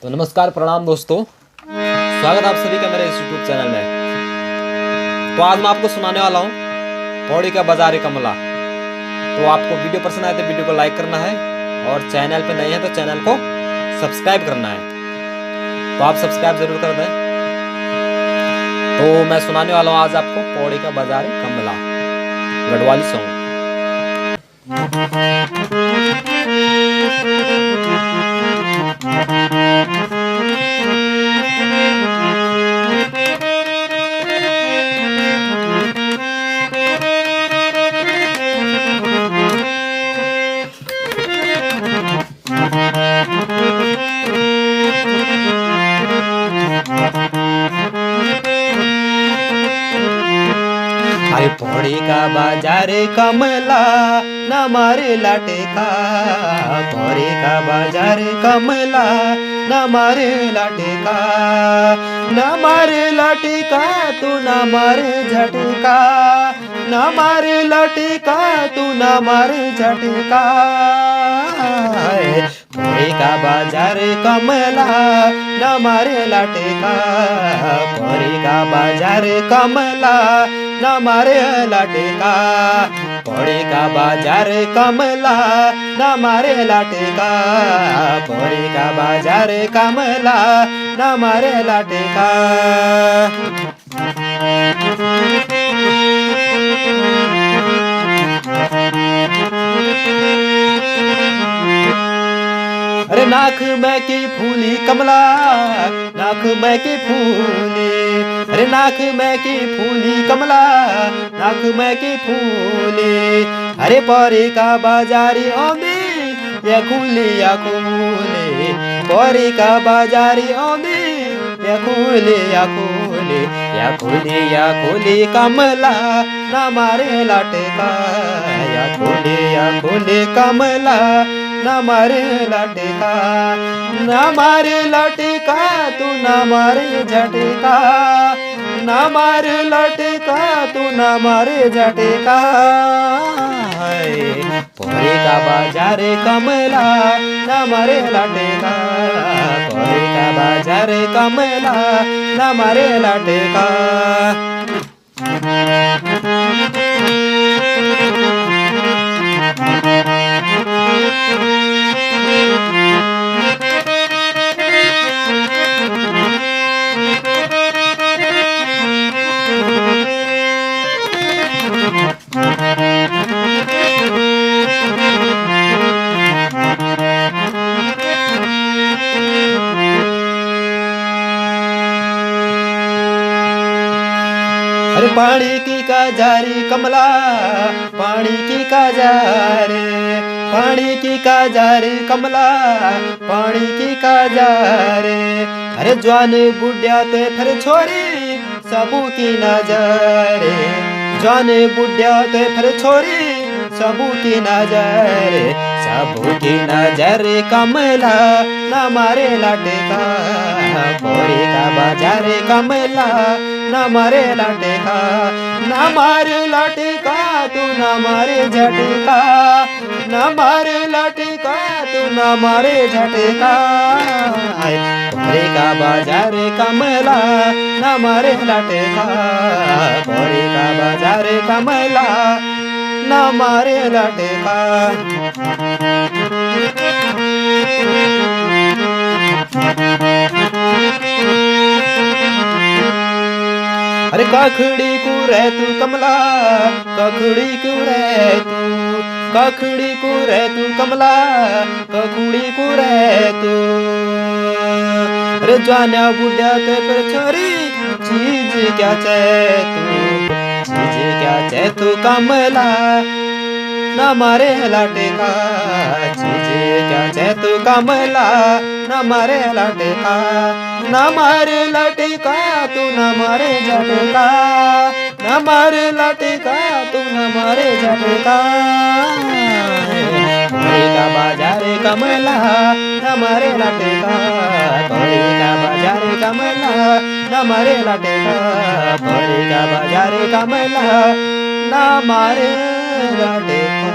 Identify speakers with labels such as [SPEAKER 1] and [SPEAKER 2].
[SPEAKER 1] तो नमस्कार प्रणाम दोस्तों, स्वागत आप सभी का मेरे इस यूट्यूब चैनल में। तो आज मैं आपको सुनाने वाला हूँ पौड़ी का बाजार कमला। तो आपको वीडियो पसंद आए तो वीडियो को लाइक करना है और चैनल पे नए हैं तो चैनल को सब्सक्राइब करना है। तो आप सब्सक्राइब जरूर कर दें। तो मैं सुनाने वाला हूँ आज आपको पौड़ी का बाजार कमला गढ़वाली सॉन्ग। अरे पौड़ी का बाजार कमला न मारे लाटे का, पौड़ी का बाजार कमला न मारे लाटे का, न मारे लाटे का तू न मारे झटका, न मारे लाटे का तू न मारे झटका। पौड़ी का बाजार कमला न मारे लाटे का, पौड़ी का बाजार कमला न मारे लाटे का, पौड़ी का बाजार कमला न मारे लाटे का, पौड़ी का बाजार कमला न मारे लाटे का। अरे नाक में की फूली कमला, नाक में की फूली, अरे नाक में की फूली कमला, नाक में की फूली। अरे पौड़ी का बाजारी औंधी या खूली या खूली, पौड़ी का बाजारी औंधी या खूली या खूली, या खूली या खूली कमला न मारे लाटे का, या खूली कमला न मारे लाटे का, न मारे लाटे का तू न मारे झटका, न मारे लाटे का तू न मारे झटका। पौड़ी का बाजार कमला न मारे लाटे का, पौड़ी का बाजार कमला न मारे लाटे का। अरे पानी की काजारी कमला, पानी की काजारे, पानी की काजारी कमला, पानी की काजारे। अरे जवान बुढ़िया ते फिर छोरी सबू की नजरे, जवान बुढ़िया ते फिर छोरी सबू की नजरे, सबू की नजर कमला न मारे लाटे का, पौड़ी का बाजार कमला न मारे लाटे का, न मारे लाटे का तू न मारे झटका, न मारे लाटे का तू न मारे झटका। पौड़ी का बाजार कमला न मारे लाटे का, पौड़ी का बाजार कमला न मारे लाटे का। अरे काखड़ी को रह तू कमला, काखड़ी को रह तू, काखड़ी को रह तू कमला, काखड़ी को रह तू। अरे जाना बुढ़िया ते पर छोरी चीज क्या चाहे तू, चीज क्या चाहे तू कमला न मारे लाटे का, चीज क्या चाहे तू कमला न मारे लाटे का, न मारे लाटे का तू न मारे झटका, न मारे लाटे का तू न मारे झटका। पौड़ी का बाजार कमला न मारे लाटे का, पौड़ी का बाजार कमला न मारे लाटे का, पौड़ी का बाजार कमला न मारे लाटे का।